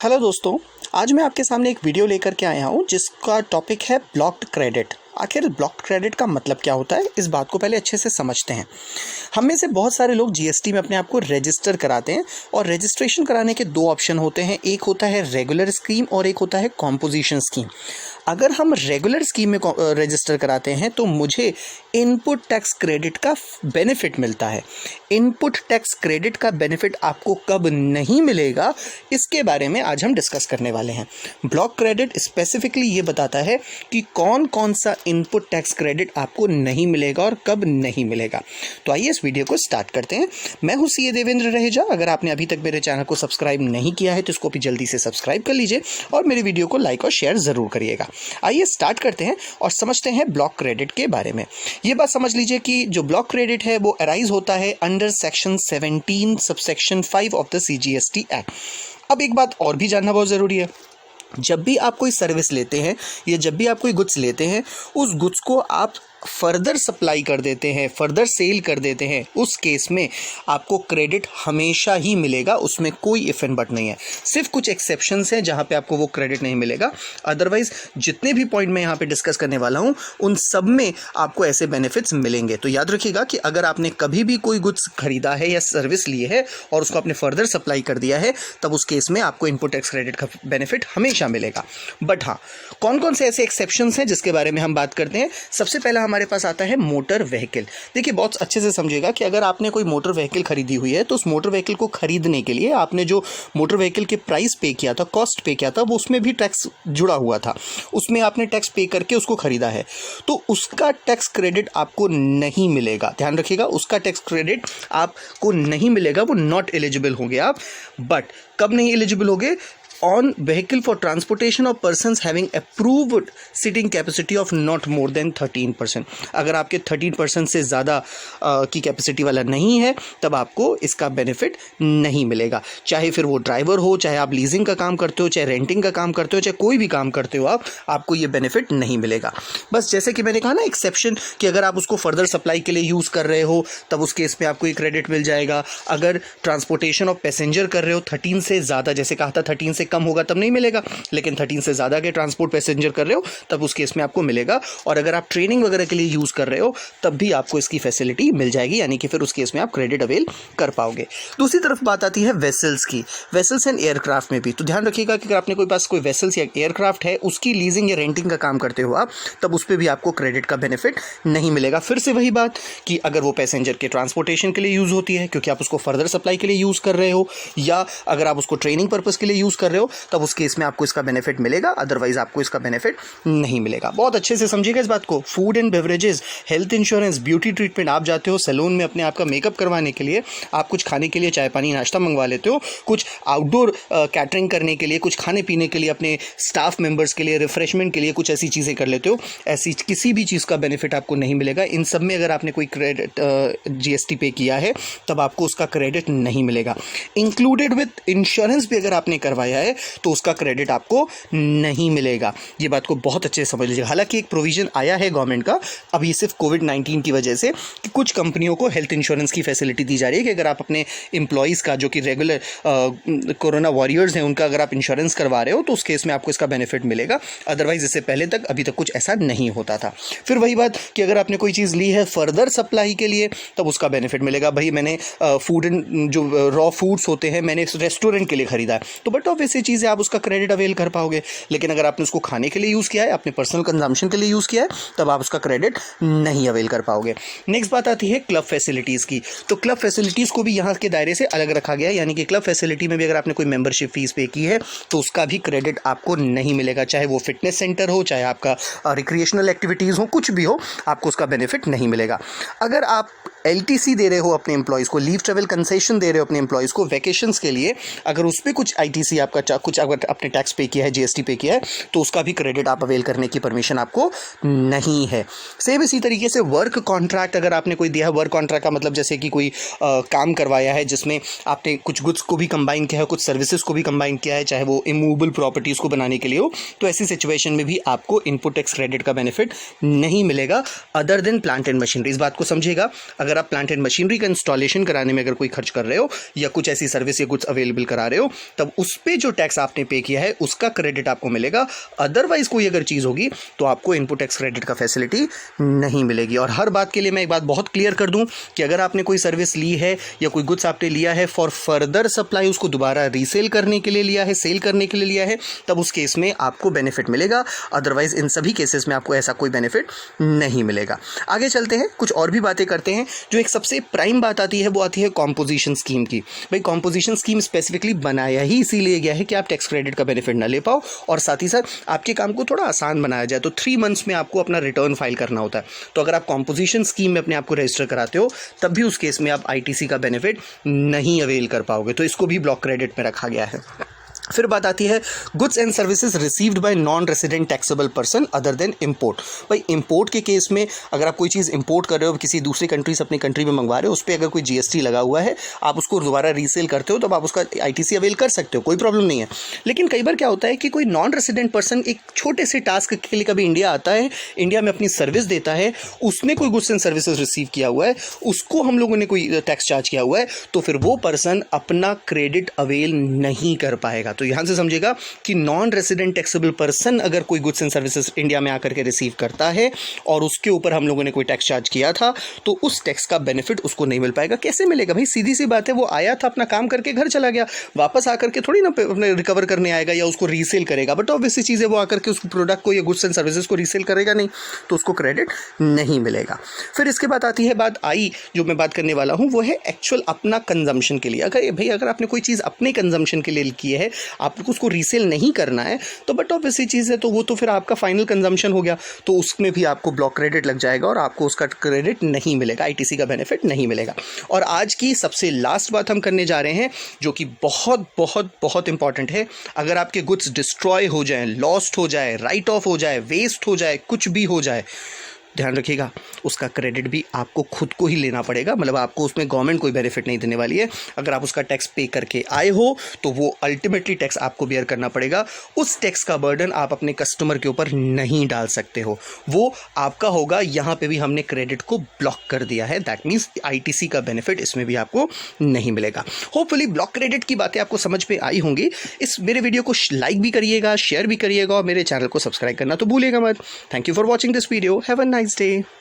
Hello दोस्तों, आज मैं आपके सामने एक वीडियो लेकर के आया हूँ जिसका टॉपिक है ब्लॉक्ड क्रेडिट। आखिर ब्लॉक्ड क्रेडिट का मतलब क्या होता है, इस बात को पहले अच्छे से समझते हैं। हम में से बहुत सारे लोग जीएसटी में अपने आप को रजिस्टर कराते हैं और रजिस्ट्रेशन कराने के दो ऑप्शन होते हैं, एक होता है रेगुलर स्कीम और एक होता है कॉम्पोजिशन स्कीम। अगर हम रेगुलर स्कीम में रजिस्टर कराते हैं तो मुझे इनपुट टैक्स क्रेडिट का बेनिफिट मिलता है। इनपुट टैक्स क्रेडिट का बेनिफिट आपको कब नहीं मिलेगा, इसके बारे में आज हम डिस्कस करने वाले हैं। ब्लॉक क्रेडिट स्पेसिफिकली ये बताता है कि कौन कौन सा इनपुट टैक्स क्रेडिट आपको नहीं मिलेगा और कब नहीं मिलेगा। तो आइए इस वीडियो को स्टार्ट करते हैं। मैं हूं सीए देवेंद्र रहेजा। अगर आपने अभी तक मेरे चैनल को सब्सक्राइब नहीं किया है तो इसको भी जल्दी से सब्सक्राइब कर लीजिए और मेरे वीडियो को लाइक और शेयर जरूर करिएगा। आइए स्टार्ट करते हैं और समझते हैं ब्लॉक क्रेडिट के बारे में। ये बात समझ लीजिए कि जो ब्लॉक क्रेडिट है वो अराइज होता है under section 17 subsection 5 of the CGST act. अब एक बात और भी जानना बहुत ज़रूरी है, जब भी आप कोई सर्विस लेते हैं या जब भी आप कोई गुड्स लेते हैं, उस गुड्स को आप फर्दर सप्लाई कर देते हैं, फर्दर सेल कर देते हैं, उस केस में आपको क्रेडिट हमेशा ही मिलेगा। उसमें कोई इफ एंड बट नहीं है। सिर्फ कुछ एक्सेप्शंस हैं जहां पे आपको वो क्रेडिट नहीं मिलेगा। अदरवाइज जितने भी पॉइंट मैं यहां पे डिस्कस करने वाला हूं उन सब में आपको ऐसे बेनिफिट्स मिलेंगे। तो याद रखिएगा कि अगर आपने कभी भी कोई गुड्स खरीदा है या सर्विस ली है और उसको आपने फर्दर सप्लाई कर दिया है, तब उस केस में आपको इनपुट टैक्स क्रेडिट का बेनिफिट हमेशा मिलेगा। बट हाँ, कौन कौन से ऐसे एक्सेप्शंस हैं जिसके बारे में हम बात करते हैं। सबसे पहला हमारे पास आता है मोटर व्हीकल। देखिए, बहुत अच्छे से समझिएगा कि अगर आपने कोई मोटर व्हीकल खरीदी हुई है तो उस मोटर व्हीकल को खरीदने के लिए आपने जो मोटर व्हीकल के प्राइस पे किया था, कॉस्ट पे किया था, वो उसमें भी टैक्स जुड़ा हुआ था। उसमें आपने टैक्स पे करके उसको खरीदा है, तो उसका टैक्स क्रेडिट आपको नहीं मिलेगा। ध्यान रखिएगा, उसका टैक्स क्रेडिट आपको नहीं मिलेगा, वो नॉट एलिजिबल होंगे आप। बट कब नहीं एलिजिबल होंगे? On vehicle for transportation of persons having approved seating capacity of not more than 13%। अगर आपके 13% से ज़्यादा की कैपेसिटी वाला नहीं है, तब आपको इसका बेनिफिट नहीं मिलेगा। चाहे फिर वो ड्राइवर हो, चाहे आप लीजिंग का काम करते हो, चाहे रेंटिंग का काम करते हो, चाहे कोई भी काम करते हो आपको ये बेनिफिट नहीं मिलेगा। बस जैसे कि मैंने कहा ना, एक्सेप्शन कि अगर आप उसको फर्दर सप्लाई के लिए यूज़ कर रहे हो तब उस केस में आपको ये क्रेडिट मिल जाएगा। अगर ट्रांसपोर्टेशन ऑफ पैसेंजर कर रहे हो 13 से ज़्यादा, जैसे कहा था 13 से कम होगा तब नहीं मिलेगा, लेकिन 13 से ज़्यादा के ट्रांसपोर्ट पैसेंजर कर रहे हो तब उस केस में आपको मिलेगा। और अगर आप ट्रेनिंग वगैरह के लिए यूज़ कर रहे हो तब भी आपको इसकी फैसिलिटी मिल जाएगी, यानी कि फिर उस केस में आप क्रेडिट अवेल कर पाओगे। दूसरी तरफ बात आती है वेसल्स की, वेसल्स एंड एयरक्राफ्ट में भी। तो ध्यान रखिएगा कि अगर आपने कोई पास कोई वेसल्स या एयरक्राफ्ट है, उसकी लीजिंग या रेंटिंग का काम करते हो आप, तब उस पर भी आपको क्रेडिट का बेनिफिट नहीं मिलेगा। फिर से वही बात कि अगर वो पैसेंजर के ट्रांसपोर्टेशन के लिए यूज़ होती है क्योंकि आप उसको फर्दर सप्लाई के लिए यूज़ कर रहे हो, या अगर आप उसको ट्रेनिंग पर्पज़ के लिए यूज़ कर रहे हो, तब उस केस में आपको इसका बेनिफिट मिलेगा। अदरवाइज आपको इसका बेनिफिट नहीं मिलेगा। बहुत अच्छे से समझिएगा इस बात को। Food and beverages, health insurance, beauty treatment, आप जाते हो सैलून में अपने आप का मेकअप करवाने के लिए, आप कुछ खाने के लिए चाय पानी नाश्ता मंगवा लेते हो, कुछ आउटडोर कैटरिंग करने के लिए, कुछ खाने पीने के लिए, अपने स्टाफ मेंबर्स के लिए, रिफ्रेशमेंट के लिए कुछ ऐसी चीज़ें कर लेते हो, ऐसी किसी भी चीज़ का बेनिफिट आपको नहीं मिलेगा। इन सब में अगर आपने कोई क्रेडिट जीएसटी पे किया है तब आपको उसका क्रेडिट नहीं मिलेगा। इंक्लूडेड विद इंश्योरेंस भी अगर आपने करवाया है तो उसका क्रेडिट आपको नहीं मिलेगा। ये बात को बहुत अच्छे से समझ लीजिए। हालांकि एक प्रोविजन आया है गवर्नमेंट का अभी सिर्फ कोविड-19 की वजह से कि कुछ कंपनियों को हेल्थ इंश्योरेंस की फैसिलिटी दी जा रही है कि अगर आप अपने एम्प्लॉइज़ का, जो कि रेगुलर कोरोना वॉरियर्स हैं, उनका अगर आप इंश्योरेंस करवा रहे हो तो उस केस में आपको इसका बेनिफिट मिलेगा। अदरवाइज इससे पहले तक अभी तक कुछ ऐसा नहीं होता था। फिर वही बात कि अगर आपने कोई चीज़ ली है फर्दर सप्लाई के लिए तब उसका बेनिफिट मिलेगा। भाई मैंने फूड एंड जो रॉ फूड्स होते हैं मैंने रेस्टोरेंट के लिए खरीदा है, तो बट ऑफ ऐसी चीज़ें आप उसका क्रेडिट अवेल कर पाओगे। लेकिन अगर आपने उसको खाने के लिए यूज़ किया है, अपने पर्सनल कंजम्पशन के लिए यूज़ किया है, तब आप उसका क्रेडिट नहीं अवेल कर पाओगे। नेक्स्ट बात आती है क्लब फैसिलिटीज़ की। तो क्लब फैसिलिटीज़ को भी यहाँ के दायरे से अलग रखा गया है, यानी कि क्लब फैसिलिटी में भी अगर आपने कोई मेंबरशिप फीस पे की है तो उसका भी क्रेडिट आपको नहीं मिलेगा। चाहे वो फिटनेस सेंटर हो, चाहे आपका रिक्रिएशनल एक्टिविटीज़ हो, कुछ भी हो, आपको उसका बेनिफिट नहीं मिलेगा। अगर आप LTC दे रहे हो अपने एम्प्लॉयज़ को, लीव ट्रेवल कंसेशन दे रहे हो अपने एम्प्लॉयज़ को वैकेशंस के लिए, अगर उस पर कुछ ITC आपका कुछ अगर अपने टैक्स पे किया है, GST पे किया है, तो उसका भी क्रेडिट आप अवेल करने की परमिशन आपको नहीं है। सेम इसी तरीके से वर्क कॉन्ट्रैक्ट अगर आपने कोई दिया है, वर्क कॉन्ट्रैक्ट का मतलब जैसे कि कोई काम करवाया है जिसमें आपने कुछ गुड्स को भी कंबाइन किया है, कुछ सर्विसेज को भी कंबाइन किया है, चाहे वो इमूवेबल प्रॉपर्टीज़ को बनाने के लिए हो, तो ऐसी सिचुएशन में भी आपको इनपुट टैक्स क्रेडिट का बेनिफिट नहीं मिलेगा other than plant and machinery. इस बात को समझिएगा। अगर अगर आप प्लांट एंड मशीनरी का इंस्टॉलेशन कराने में अगर कोई खर्च कर रहे हो या कुछ ऐसी सर्विस या कुछ अवेलेबल करा रहे हो, तब उस पर जो टैक्स आपने पे किया है उसका क्रेडिट आपको मिलेगा। अदरवाइज कोई अगर चीज़ होगी तो आपको इनपुट टैक्स क्रेडिट का फैसिलिटी नहीं मिलेगी। और हर बात के लिए मैं एक बात बहुत क्लियर कर दूं कि अगर आपने कोई सर्विस ली है या कोई गुड्स आपने लिया है फॉर फर्दर सप्लाई, उसको दोबारा रीसेल करने के लिए लिया है, सेल करने के लिए लिया है, तब उस केस में आपको बेनिफिट मिलेगा। अदरवाइज इन सभी केसेस में आपको ऐसा कोई बेनिफिट नहीं मिलेगा। आगे चलते हैं, कुछ और भी बातें करते हैं। जो एक सबसे प्राइम बात आती है वो आती है कॉम्पोजिशन स्कीम की। भाई कॉम्पोजिशन स्कीम स्पेसिफिकली बनाया ही इसीलिए गया है कि आप टैक्स क्रेडिट का बेनिफिट ना ले पाओ और साथ ही साथ आपके काम को थोड़ा आसान बनाया जाए। तो 3 मंथ्स में आपको अपना रिटर्न फाइल करना होता है। तो अगर आप कॉम्पोजिशन स्कीम में अपने आप को रजिस्टर कराते हो तब भी उस केस में आप आईटीसी का बेनिफिट नहीं अवेल कर पाओगे। तो इसको भी ब्लॉक क्रेडिट में रखा गया है। फिर बात आती है goods and services received by non resident taxable person other than import. भाई इंपोर्ट के केस में अगर आप कोई चीज़ इंपोर्ट कर रहे हो, किसी दूसरी कंट्री से अपनी कंट्री में मंगवा रहे हो, उस पर अगर कोई जीएसटी लगा हुआ है, आप उसको दोबारा रीसेल करते हो, तब आप उसका आईटीसी अवेल कर सकते हो, कोई प्रॉब्लम नहीं है। लेकिन कई बार क्या होता है कि कोई नॉन रेसिडेंट पर्सन एक छोटे से टास्क के लिए कभी इंडिया आता है, इंडिया में अपनी सर्विस देता है, उसने कोई गुड्स एंड सर्विसेज रिसीव किया हुआ है, उसको हम लोगों ने कोई टैक्स चार्ज किया हुआ है, तो फिर वो पर्सन अपना क्रेडिट अवेल नहीं कर पाएगा। तो यहां से समझेगा कि नॉन रेसिडेंट टैक्सेबल पर्सन अगर कोई गुड्स एंड सर्विसेज इंडिया में आकर के रिसीव करता है और उसके ऊपर हम लोगों ने कोई टैक्स चार्ज किया था, तो उस टैक्स का बेनिफिट उसको नहीं मिल पाएगा। कैसे मिलेगा भाई? सीधी सी बात है, वो आया था, अपना काम करके घर चला गया, वापस आकर के थोड़ी ना अपने रिकवर करने आएगा या उसको रीसेल करेगा। बट ऑब्वियसली चीज़ है, वो आकर के उस प्रोडक्ट को या गुड्स एंड सर्विसेज को रीसेल करेगा नहीं, तो उसको क्रेडिट नहीं मिलेगा। फिर इसके बाद आती है बात आई, जो मैं बात करने वाला हूँ वो है एक्चुअल अपना कंजम्पशन के लिए। अगर आपने कोई चीज़ अपने कंजम्पशन के लिए की है, आपको उसको रीसेल नहीं करना है, तो बट ऑब्वियसली चीज़ है, तो वो तो फिर आपका फाइनल कंजम्पशन हो गया, तो उसमें भी आपको ब्लॉक क्रेडिट लग जाएगा और आपको उसका क्रेडिट नहीं मिलेगा, आईटीसी का बेनिफिट नहीं मिलेगा। और आज की सबसे लास्ट बात हम करने जा रहे हैं, जो कि बहुत बहुत बहुत इंपॉर्टेंट है। अगर आपके गुड्स डिस्ट्रॉय हो जाए, लॉस्ट हो जाए, राइट ऑफ हो जाए, वेस्ट हो जाए, कुछ भी हो जाए, ध्यान रखिएगा उसका क्रेडिट भी आपको खुद को ही लेना पड़ेगा। मतलब आपको उसमें गवर्नमेंट कोई बेनिफिट नहीं देने वाली है। अगर आप उसका टैक्स पे करके आए हो तो वो अल्टीमेटली टैक्स आपको बेयर करना पड़ेगा। उस टैक्स का बर्डन आप अपने कस्टमर के ऊपर नहीं डाल सकते हो, वो आपका होगा। यहाँ पे भी हमने क्रेडिट को ब्लॉक कर दिया है, दैट मीन्स आईटीसी का बेनिफिट इसमें भी आपको नहीं मिलेगा। होपफुली ब्लॉक क्रेडिट की बातें आपको समझ में आई होंगी। इस मेरे वीडियो को लाइक भी करिएगा, शेयर भी करिएगा और मेरे चैनल को सब्सक्राइब करना तो भूलिएगा मत। Thank you for watching this video. Have a nice day.